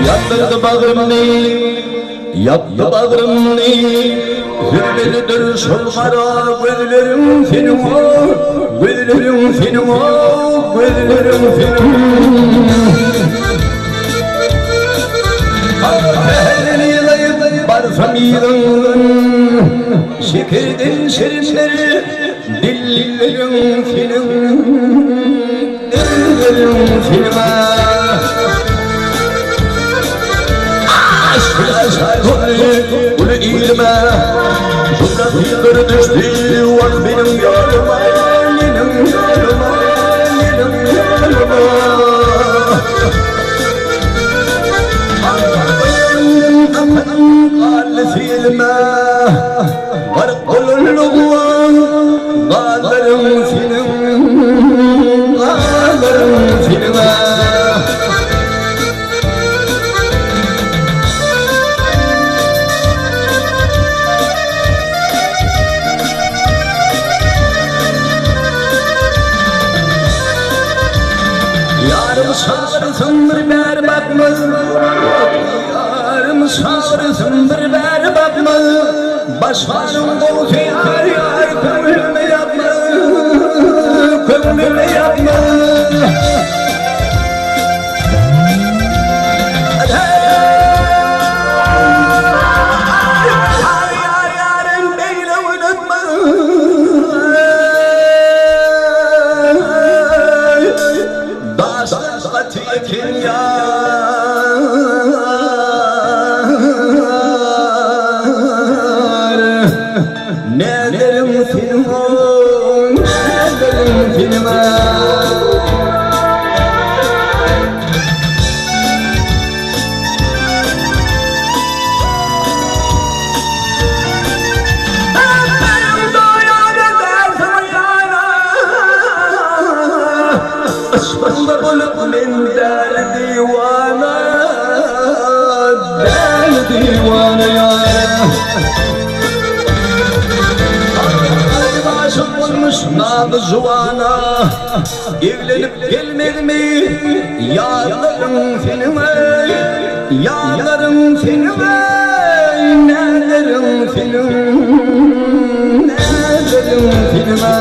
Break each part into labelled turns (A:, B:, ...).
A: Yandırdı bağrımni, yaptı bağrımni. Gülleri şolmara, güllerim senin o, güllerim senin o, güllerim senin. Ehlini yılayıp barsam yılan, şekerden şirinleri, dillerim senin, dillerim senin. Bunu ilme Şurası düştü var benim yoluma Benim yoluma Benim yoluma Benim kalli filme Var kulluğum Dağlarım senin Dağlarım senin Sarısın bir berbat mı? Yarım sarısın bir berbat mı? Başlarım dolu yar yar kömürme yapma Kömürme yapma Yarın beyle oynatma Tekin yar Ne derim senin o Ne derim senin Aşkımda bulup min der divana Der divana ya Aşık olmuş nadı juvana Evlenip gelmedi mi Yağlarım senin ey Yağlarım senin ey Nelerim senin Nelerim senin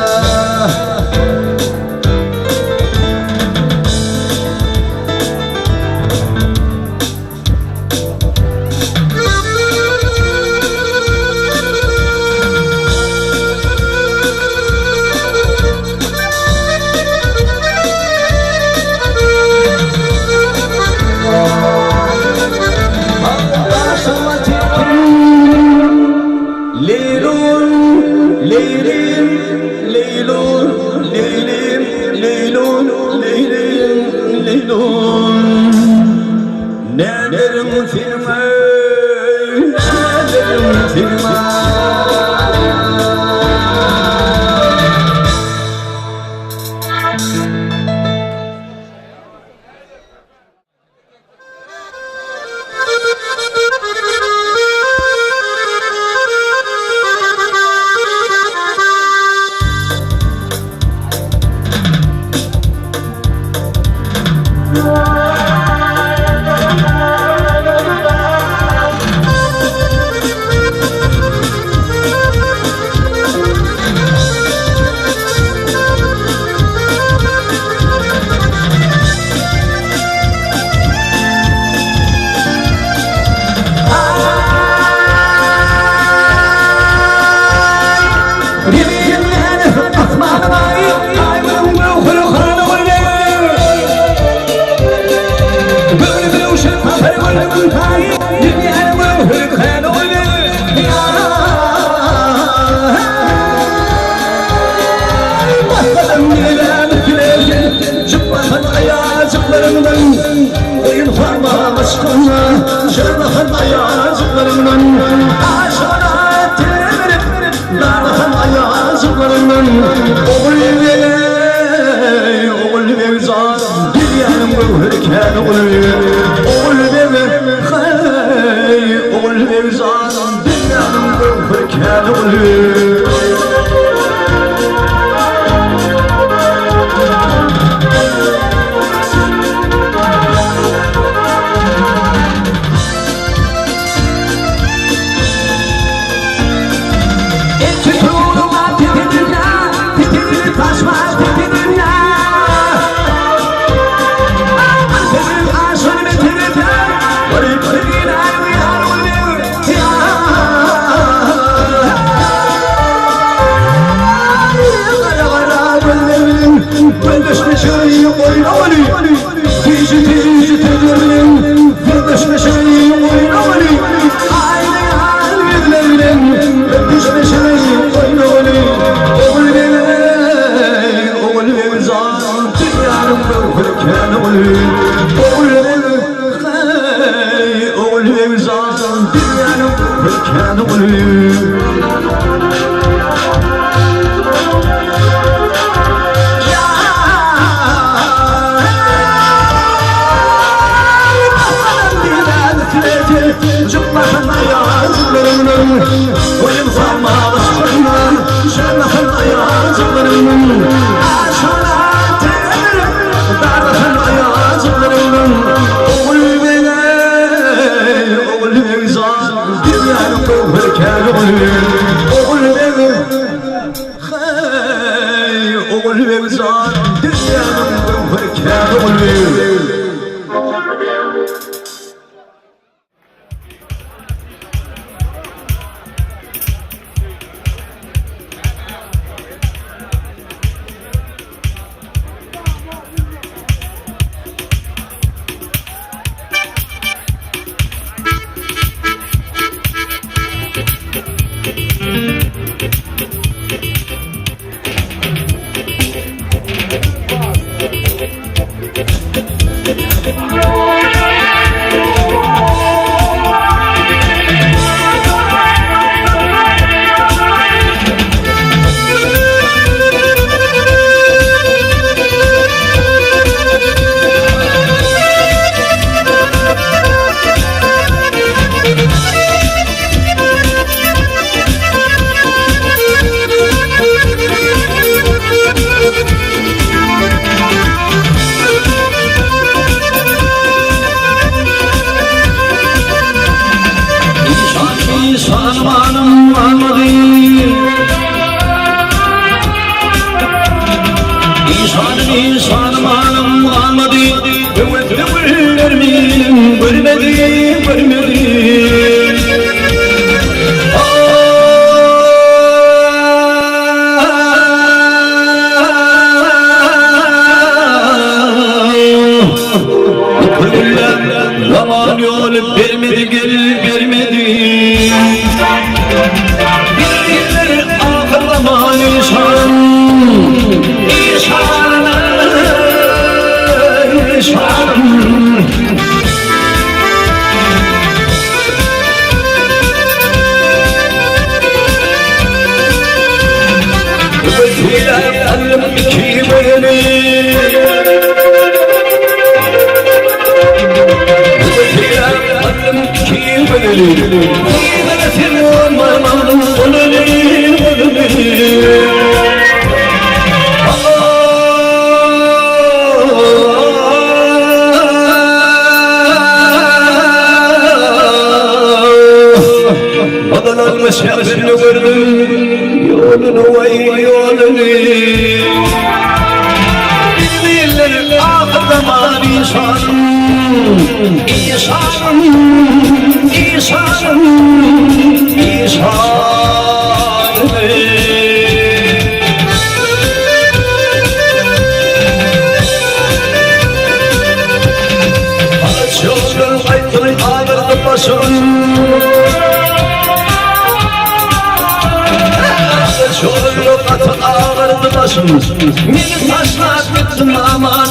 A: Ne derim filme Ne derim filme oynamalı. Tizi tizi tezlerinin Öpüşmeşeyi oynamalı. Aynı hallerinin Öpüşmeşeyi oynamalı. Oğul beni zan dünyanın böyle oğul. Oğul beni zan dünyanın böyle oğul. Oyun sarmalaşlarından Şerlafın ayazlarından Aşağı terim Darlafın ayazlarından Oğul beni zan Dünyanın böyle oğul beni Oğul beni zan Dünyanın böyle Sanmanım almadı İnsanmanım almadı Ömürlerimi bölmedi Zaman yol vermedi gelmedi Bir ağırlama insan Adalanmış yaşını gördüm Yolunu vay yolunu Bildiler aklıma İsa'nın Açıldım aytırı ağırdı başım Çoluğu katı ağırdı başım Beni taşlar gittim ama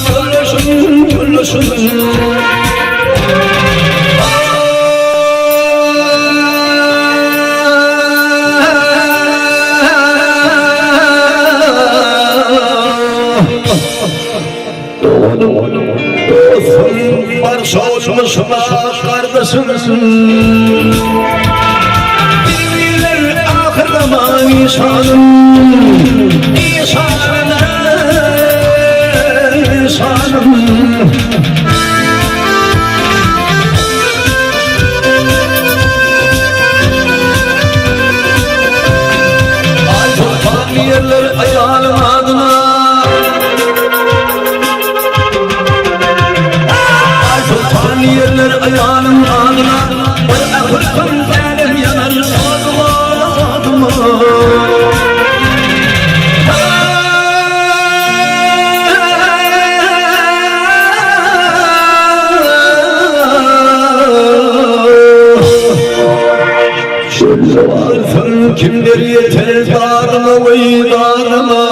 A: gülüşün Dostum var soğumuş var kardeşim Bilgiler ahırlama İsa'nın Ay topal yerler ayağının adına yerler ayağının ağına Bırakırsan benim yanar adıma Kimler yeter dağıma vay dağıma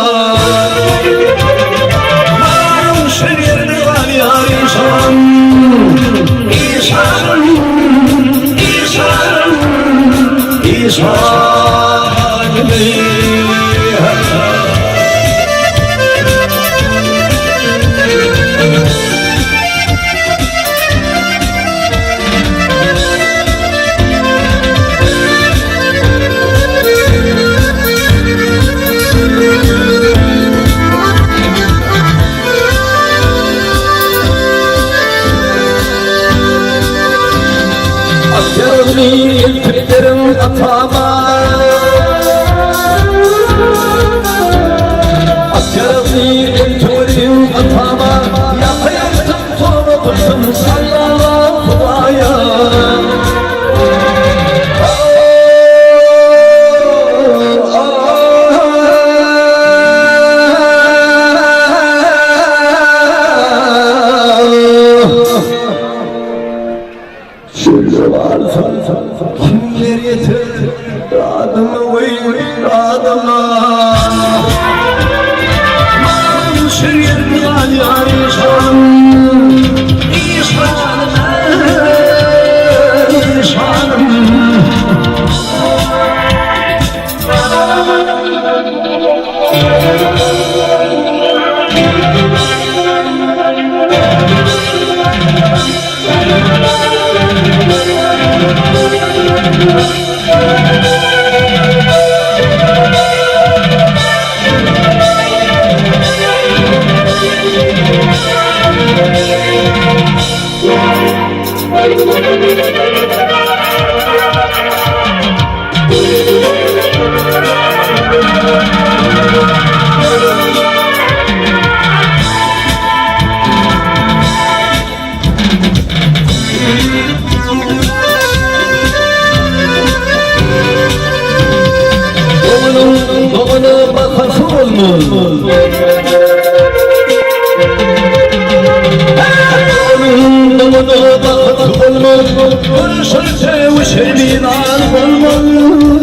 A: Malum şehirli var ya insan İnsan İnsan İnsan Eltiririm atama Askerli eltiririm atama Yakayasın tonutursun sallallahu kulaya Kimler yeter adıma vay adıma Malum şehirli var ya insan Doğuna bakası olmuş Doğuna bakası olmuş Konuşursa uşerbinan olmuş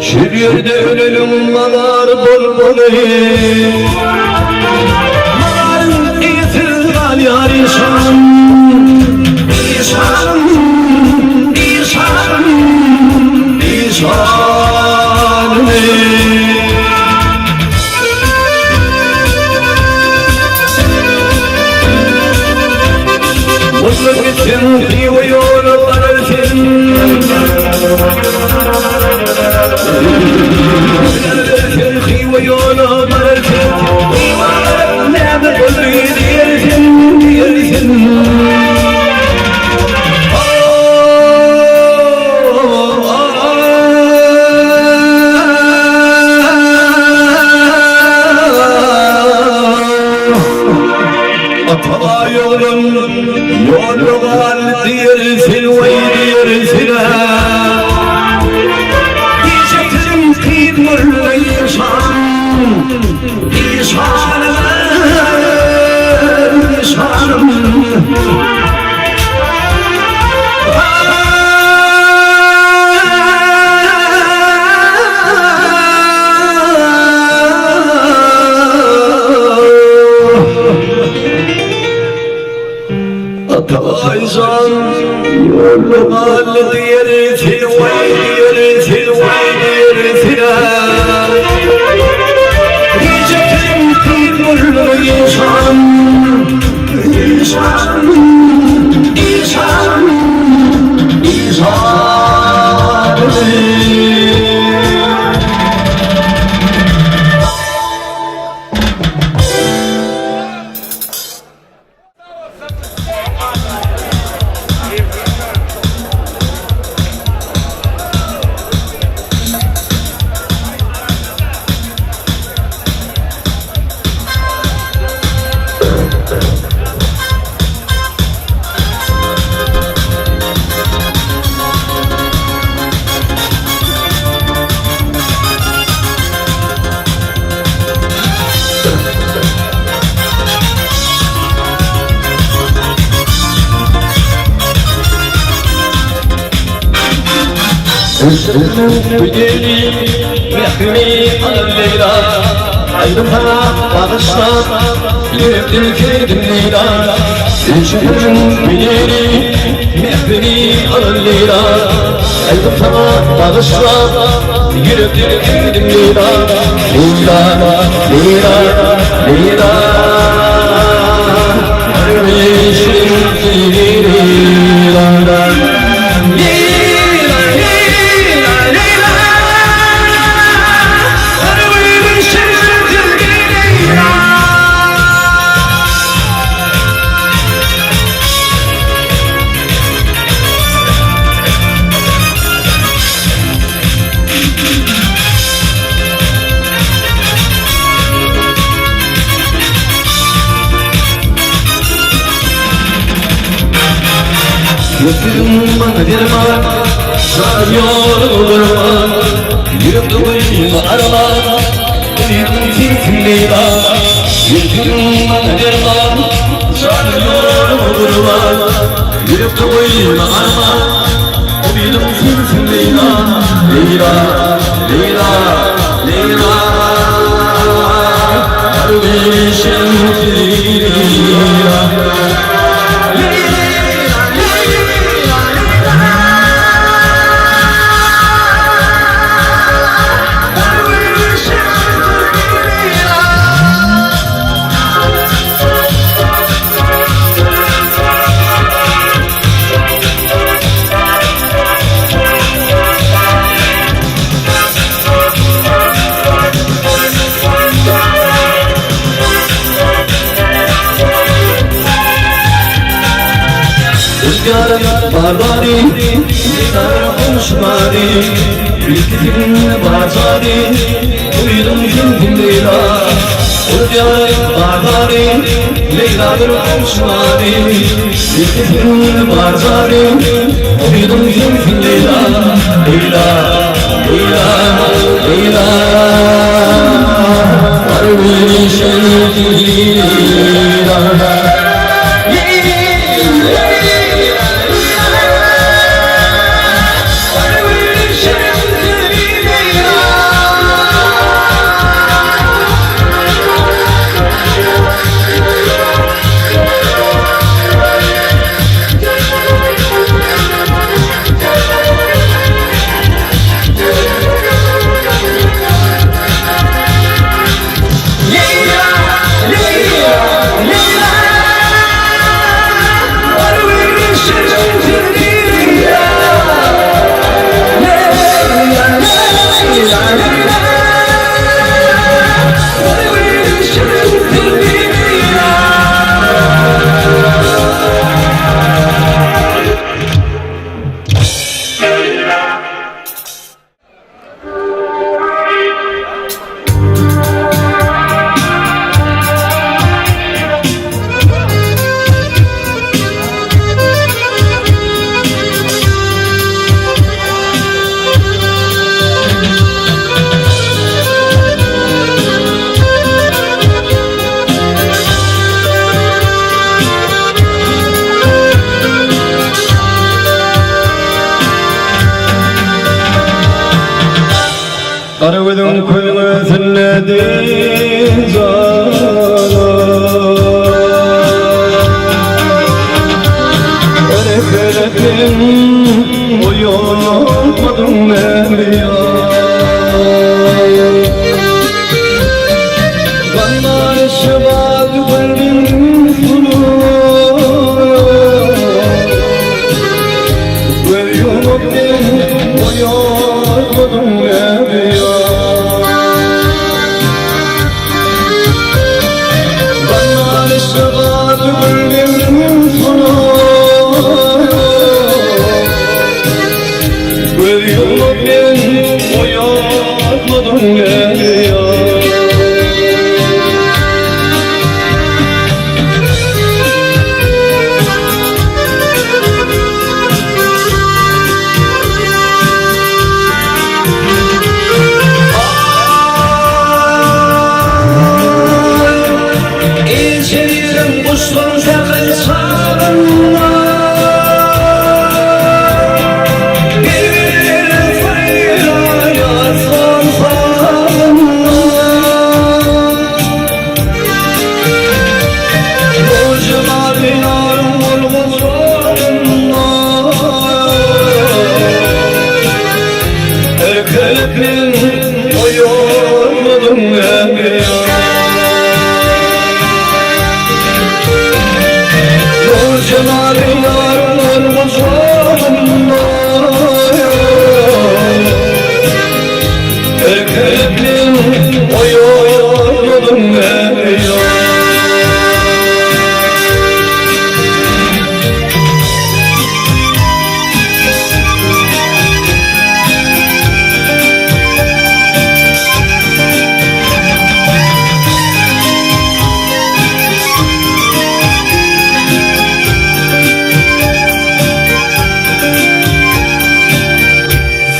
A: Şir yerde ölelim malar bol bol Malum iyitir gal yar insan İnsan İnsan İnsan Mutlu gitsin diye yolu varırsın Tarihi ve yolu varırsın Ne de kulluyu diyersin diyersin Atala yolun yolu gal diyersin vay diyersin Diyeceksin kıyımırlı insan İnsanım İnsanım Ataysan yolu gal diyersin vay diyersin vay diyersin Diyeceksin kıyımırlı insan İnsan İnsan İnsan Özlemim güdeli mehri aleyla Ayrıma bağışla yürekten kirdim leyla Özlemim güdeli mehri aleyla Ayrıma bağışla yürekten kirdim leyla Leyla, leyla, leyla Arvişim leyla Yüzüm bana derman, sarıyor durma Yürüp durma arama, uyudum sensin leyla Yüzüm bana derman, sarıyor durma Yürüp durma arama, uyudum sensin leyla Leyla, Leyla, Leyla Kardeşim Leyla Rüzgarım barbari, rüzgarım konuşmari Ülketin barbari, uyudum kendim leyla Rüzgarım barbari, rüzgarım konuşmari Ülketin barbari, uyudum kendim leyla Leyla, Leyla, Leyla Arvişim leyla Arvadın koymasın nedin zana Öreklerim uyuyamadım evliya Kanlar şıbal kalbim sulu Ve yumukten uyuyamadım evliya Will you look in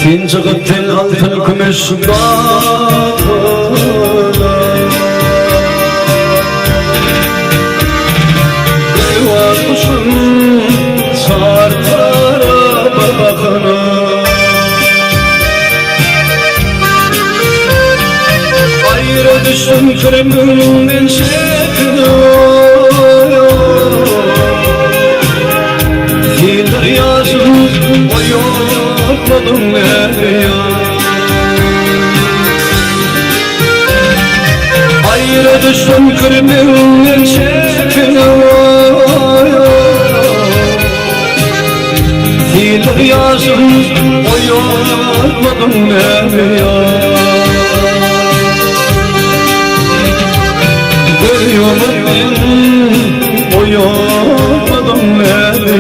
A: İkinci gıttin altın kümüş dağına Eyvah kuşum sartara bakana Ayrı düştüm kırmızın şekline Yıllar yaşım oynadım ya Ayrı düştüm kırmızın şekline Yıllar yaşım oynadım ya Uyumadım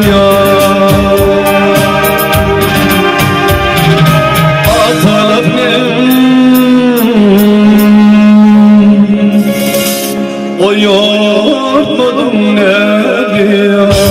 A: ya Atalarım uyumadım ya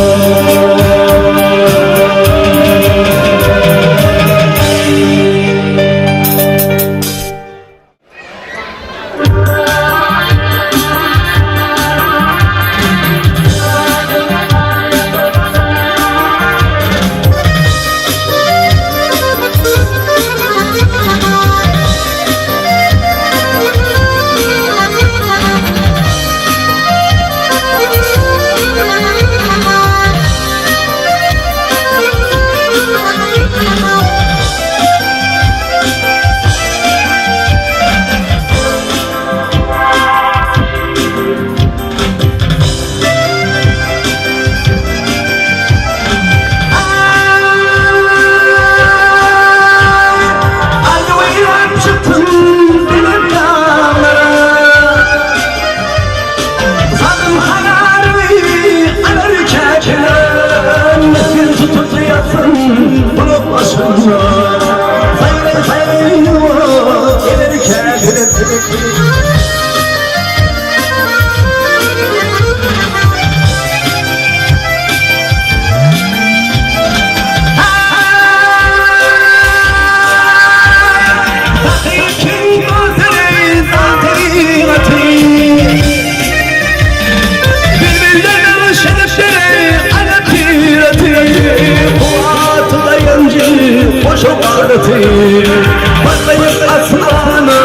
A: Patlayıp aslana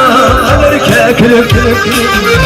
A: alır keklik